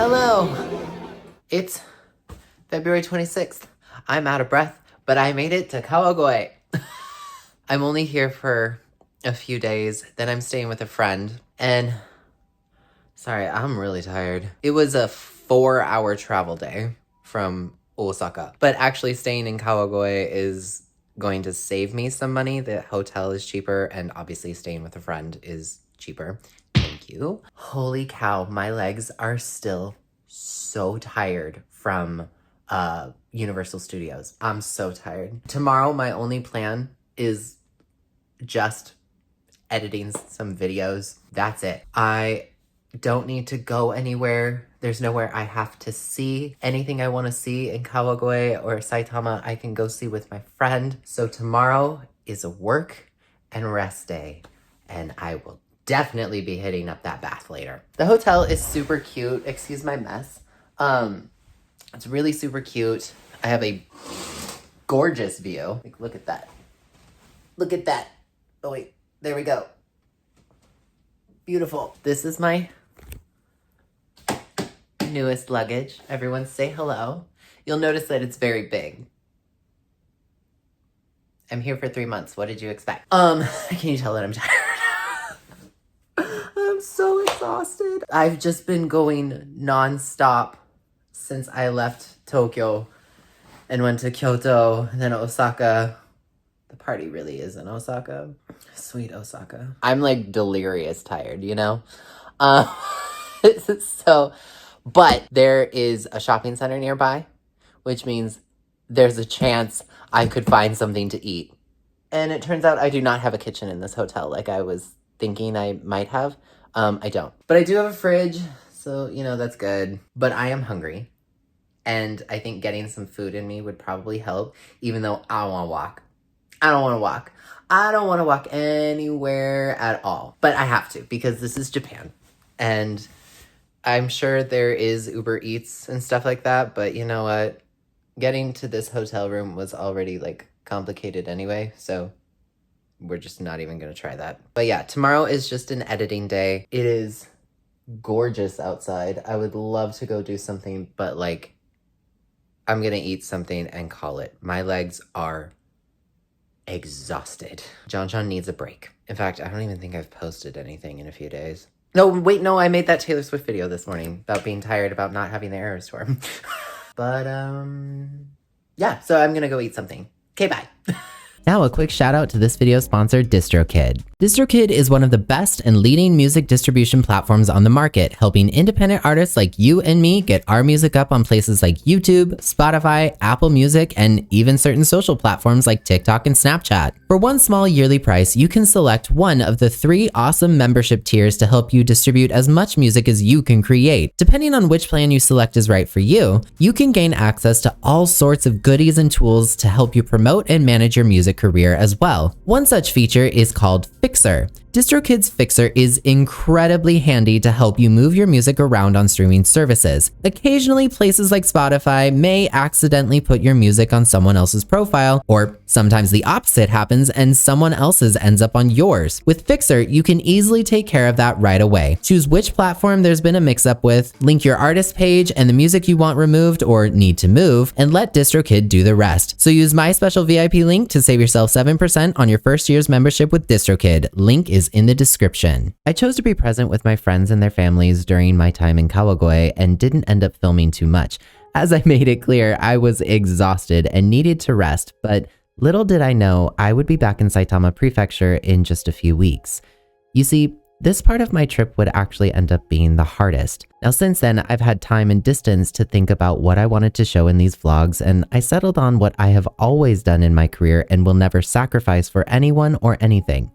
Hello! It's February 26th. I'm out of breath, but I made it to Kawagoe. I'm only here for a few days, then I'm staying with a friend, and sorry, I'm really tired. It was a 4-hour travel day from Osaka, but actually staying in Kawagoe is going to save me some money. The hotel is cheaper, and obviously staying with a friend is cheaper. Thank you. Holy cow, my legs are still so tired from Universal Studios. I'm so tired. Tomorrow, my only plan is just editing some videos. That's it. I don't need to go anywhere. There's nowhere I have to see. Anything I want to see in Kawagoe or Saitama, I can go see with my friend. So tomorrow is a work and rest day, and I will definitely be hitting up that bath later. The hotel is super cute. Excuse my mess. It's really super cute. I have a gorgeous view. Like, look at that. Look at that. Oh wait, there we go. Beautiful. This is my newest luggage. Everyone say hello. You'll notice that it's very big. I'm here for 3 months. What did you expect? Can you tell that I'm tired? I'm so exhausted. I've just been going nonstop since I left Tokyo and went to Kyoto and then Osaka. The party really is in Osaka. Sweet Osaka. I'm like delirious tired, you know? But there is a shopping center nearby, which means there's a chance I could find something to eat. And it turns out I do not have a kitchen in this hotel like I was thinking I might have. I don't. But I do have a fridge, so, you know, that's good. But I am hungry. And I think getting some food in me would probably help, even though I don't want to walk. I don't want to walk. I don't want to walk anywhere at all. But I have to, because this is Japan. And I'm sure there is Uber Eats and stuff like that, but you know what? Getting to this hotel room was already, like, complicated anyway, so we're just not even going to try that. But yeah, tomorrow is just an editing day. It is gorgeous outside. I would love to go do something, but, like, I'm going to eat something and call it. My legs are exhausted. John needs a break. In fact, I don't even think I've posted anything in a few days. No, wait, no, I made that Taylor Swift video this morning about being tired about not having the Eras tour. But, yeah, so I'm gonna go eat something. Okay, bye. Now a quick shout out to this video sponsor, DistroKid. DistroKid is one of the best and leading music distribution platforms on the market, helping independent artists like you and me get our music up on places like YouTube, Spotify, Apple Music, and even certain social platforms like TikTok and Snapchat. For one small yearly price, you can select one of the 3 awesome membership tiers to help you distribute as much music as you can create. Depending on which plan you select is right for you, you can gain access to all sorts of goodies and tools to help you promote and manage your music career as well. One such feature is called Fixer. DistroKid's Fixer is incredibly handy to help you move your music around on streaming services. Occasionally, places like Spotify may accidentally put your music on someone else's profile, or sometimes the opposite happens and someone else's ends up on yours. With Fixer, you can easily take care of that right away. Choose which platform there's been a mix-up with, link your artist page and the music you want removed or need to move, and let DistroKid do the rest. So use my special VIP link to save yourself 7% on your first year's membership with DistroKid. Link is in the description. I chose to be present with my friends and their families during my time in Kawagoe and didn't end up filming too much. As I made it clear, I was exhausted and needed to rest, but little did I know I would be back in Saitama Prefecture in just a few weeks. You see, this part of my trip would actually end up being the hardest. Now, since then, I've had time and distance to think about what I wanted to show in these vlogs, and I settled on what I have always done in my career and will never sacrifice for anyone or anything: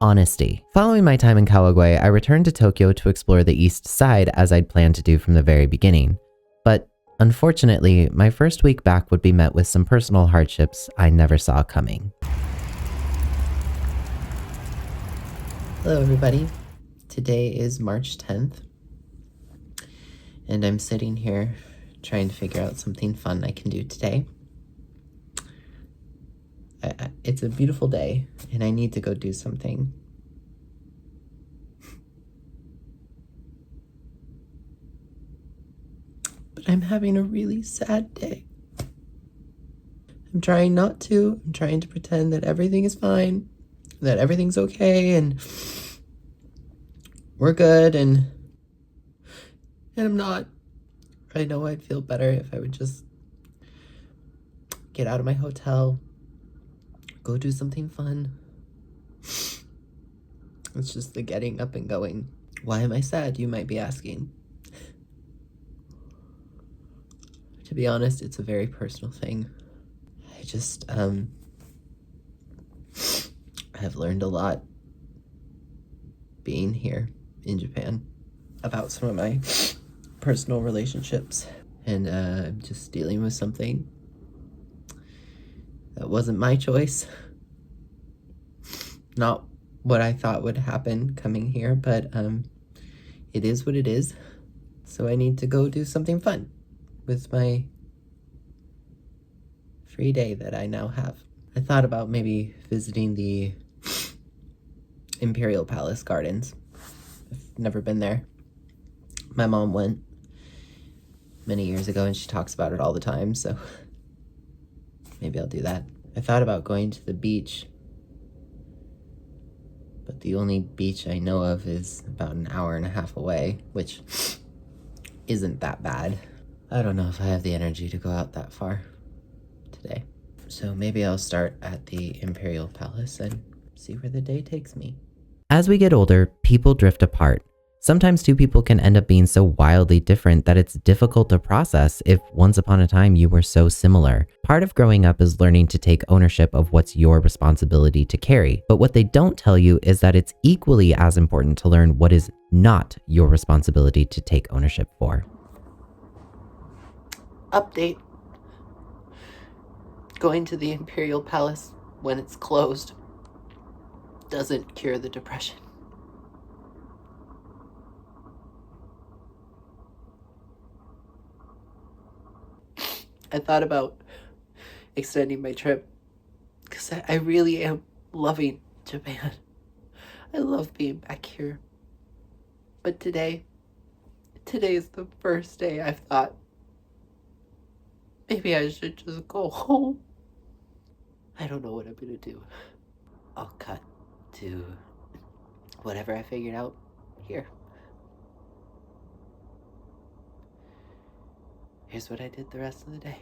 honesty. Following my time in Kawagoe, I returned to Tokyo to explore the east side as I'd planned to do from the very beginning. But unfortunately, my first week back would be met with some personal hardships I never saw coming. Hello everybody. Today is March 10th, and I'm sitting here trying to figure out something fun I can do today. It's a beautiful day, and I need to go do something. having a really sad day. I'm trying not to. I'm trying to pretend that everything is fine, that everything's okay, and we're good, and I'm not. I know I'd feel better if I would just get out of my hotel, go do something fun. It's just the getting up and going. Why am I sad, you might be asking? To be honest, it's a very personal thing. I just, I've learned a lot being here in Japan about some of my personal relationships. And I'm just dealing with something that wasn't my choice. Not what I thought would happen coming here, but it is what it is. So I need to go do something fun with my free day that I now have. I thought about maybe visiting the Imperial Palace Gardens. I've never been there. My mom went many years ago and she talks about it all the time, so maybe I'll do that. I thought about going to the beach, but the only beach I know of is about an hour and a half away, which isn't that bad. I don't know if I have the energy to go out that far today. So maybe I'll start at the Imperial Palace and see where the day takes me. As we get older, people drift apart. Sometimes two people can end up being so wildly different that it's difficult to process if once upon a time you were so similar. Part of growing up is learning to take ownership of what's your responsibility to carry. But what they don't tell you is that it's equally as important to learn what is not your responsibility to take ownership for. Update. Going to the Imperial Palace when it's closed doesn't cure the depression. I thought about extending my trip because I really am loving Japan. I love being back here. But today is the first day I've thought maybe I should just go home. I don't know what I'm gonna do. I'll cut to whatever I figured out here. Here's what I did the rest of the day.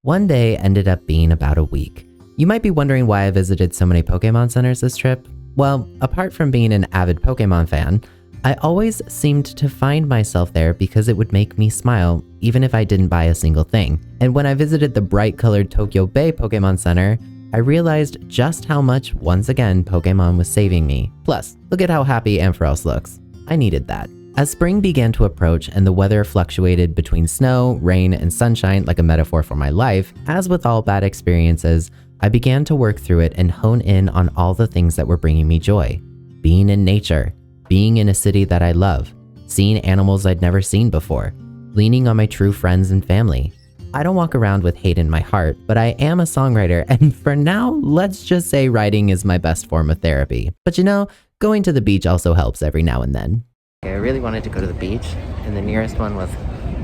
One day ended up being about a week. You might be wondering why I visited so many Pokemon centers this trip. Well, apart from being an avid Pokemon fan, I always seemed to find myself there because it would make me smile, even if I didn't buy a single thing. And when I visited the bright-colored Tokyo Bay Pokemon Center, I realized just how much, once again, Pokemon was saving me. Plus, look at how happy Ampharos looks. I needed that. As spring began to approach and the weather fluctuated between snow, rain, and sunshine like a metaphor for my life, as with all bad experiences, I began to work through it and hone in on all the things that were bringing me joy. Being in nature, being in a city that I love, seeing animals I'd never seen before, leaning on my true friends and family. I don't walk around with hate in my heart, but I am a songwriter, and for now, let's just say writing is my best form of therapy. But you know, going to the beach also helps every now and then. I really wanted to go to the beach, and the nearest one was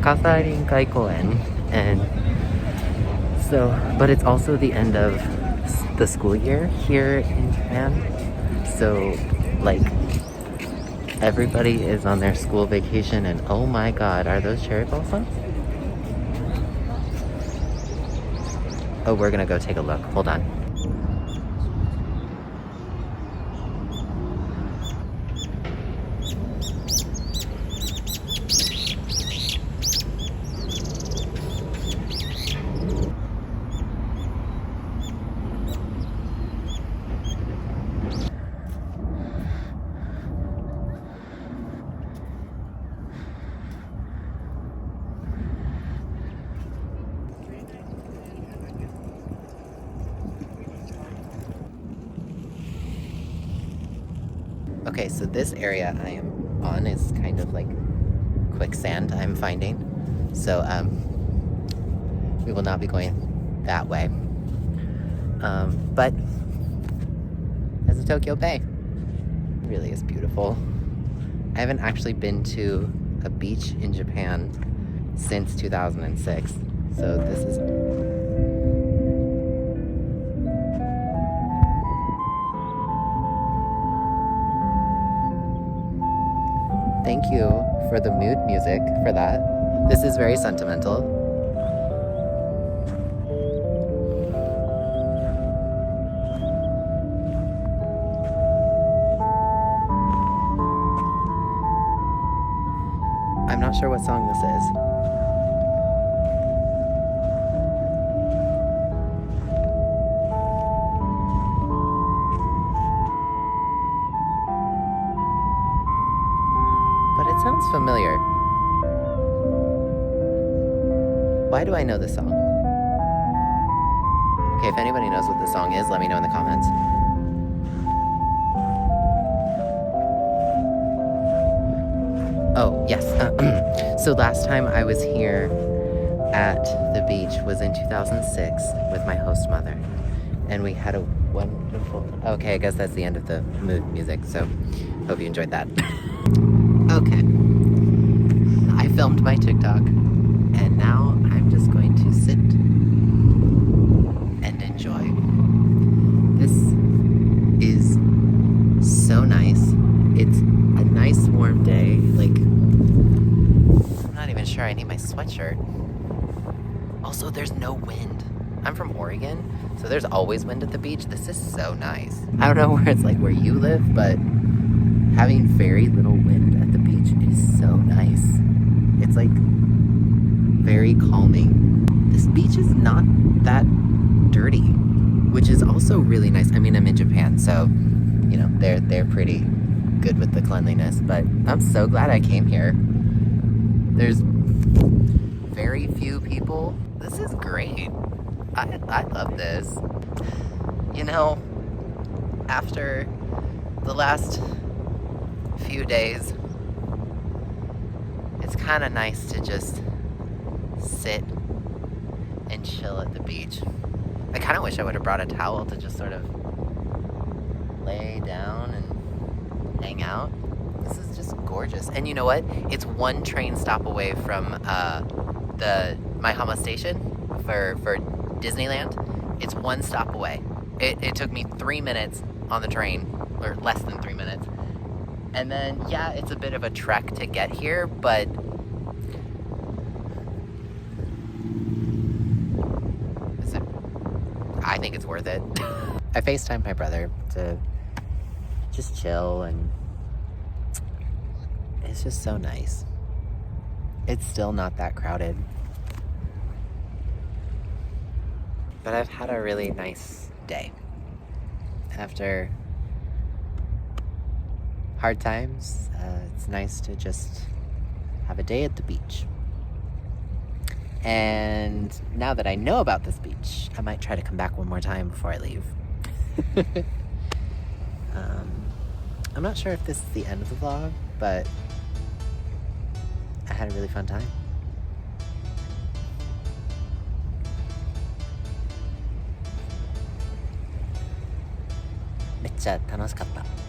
Kasai-Rinkai, and so, but it's also the end of the school year here in Japan, so like everybody is on their school vacation, and oh my god, are those cherry blossoms? Oh, we're gonna go take a look. Hold on. Okay, so this area I am on is kind of like quicksand, I'm finding. So, we will not be going that way. But there's a Tokyo Bay. It really is beautiful. I haven't actually been to a beach in Japan since 2006. So this is... Thank you for the mood music for that. This is very sentimental. I'm not sure what song this is. But it sounds familiar. Why do I know this song? Okay, if anybody knows what the song is, let me know in the comments. Oh, yes. So last time I was here at the beach was in 2006 with my host mother. And we had a wonderful... Okay, I guess that's the end of the mood music, so hope you enjoyed that. Okay. I filmed my TikTok, and now I'm just going to sit and enjoy. This is so nice. It's a nice warm day. Like, I'm not even sure I need my sweatshirt. Also, there's no wind. I'm from Oregon, so there's always wind at the beach. This is so nice. I don't know where it's like where you live, but having very little wind at the beach is so nice. It's like very calming. This beach is not that dirty, which is also really nice. I mean, I'm in Japan, so you know, they're pretty good with the cleanliness, but I'm so glad I came here. There's very few people. This is great. I love this. You know, after the last few days, it's kind of nice to just sit and chill at the beach. I kind of wish I would have brought a towel to just sort of lay down and hang out. This is just gorgeous. And you know what? It's one train stop away from the Maihama station for Disneyland. It's one stop away. It took me 3 minutes on the train, or less than 3 minutes. And then, yeah, it's a bit of a trek to get here, but I think it's worth it. I FaceTimed my brother to just chill, and it's just so nice. It's still not that crowded. But I've had a really nice day. After hard times, it's nice to just have a day at the beach. And now that I know about this beach, I might try to come back one more time before I leave. I'm not sure if this is the end of the vlog, but I had a really fun time. めっちゃ楽しかった。